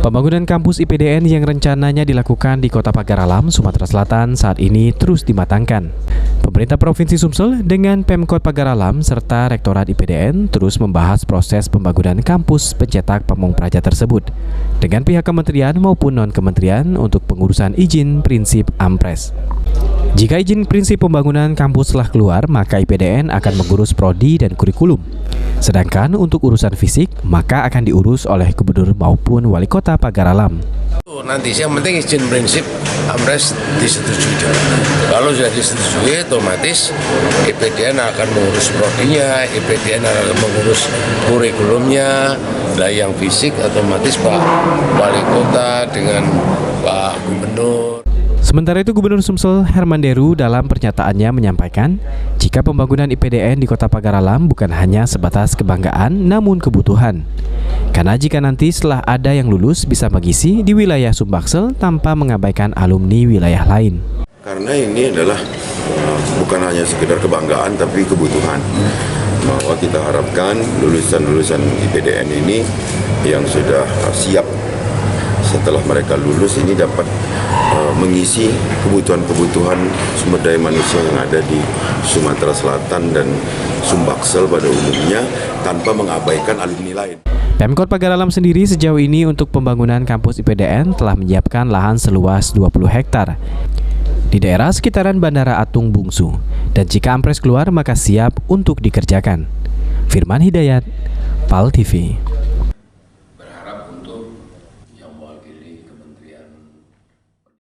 Pembangunan kampus IPDN yang rencananya dilakukan di Kota Pagar Alam, Sumatera Selatan saat ini terus dimatangkan. Pemerintah Provinsi Sumsel dengan Pemkot Pagar Alam serta Rektorat IPDN terus membahas proses pembangunan kampus pencetak Pamong Praja tersebut dengan pihak kementerian maupun non-kementerian untuk pengurusan izin prinsip AMPRES. Jika izin prinsip pembangunan kampus telah keluar, maka IPDN akan mengurus prodi dan kurikulum. Sedangkan untuk urusan fisik, maka akan diurus oleh gubernur maupun wali kota Pagar Alam. Nanti yang penting izin prinsip AMPRES disetujui. Kalau sudah disetujui, otomatis IPDN akan mengurus prodinya, IPDN akan mengurus kurikulumnya. Nah, yang fisik otomatis Pak Wali Kota dengan Pak Gubernur. Sementara itu, Gubernur Sumsel Herman Deru dalam pernyataannya menyampaikan jika pembangunan IPDN di Kota Pagar Alam bukan hanya sebatas kebanggaan namun kebutuhan. Karena jika nanti setelah ada yang lulus bisa mengisi di wilayah Sumbaksel tanpa mengabaikan alumni wilayah lain. Karena ini adalah bukan hanya sekedar kebanggaan tapi kebutuhan. Bahwa kita harapkan lulusan-lulusan IPDN ini yang sudah siap setelah mereka lulus ini dapat mengisi kebutuhan-kebutuhan sumber daya manusia yang ada di Sumatera Selatan dan Sumbaksel pada umumnya tanpa mengabaikan alumni lain. Pemkot Pagar Alam sendiri sejauh ini untuk pembangunan kampus IPDN telah menyiapkan lahan seluas 20 hektar di daerah sekitaran Bandara Atung Bungsu, dan jika AMPRES keluar maka siap untuk dikerjakan. Firman Hidayat, PAL TV.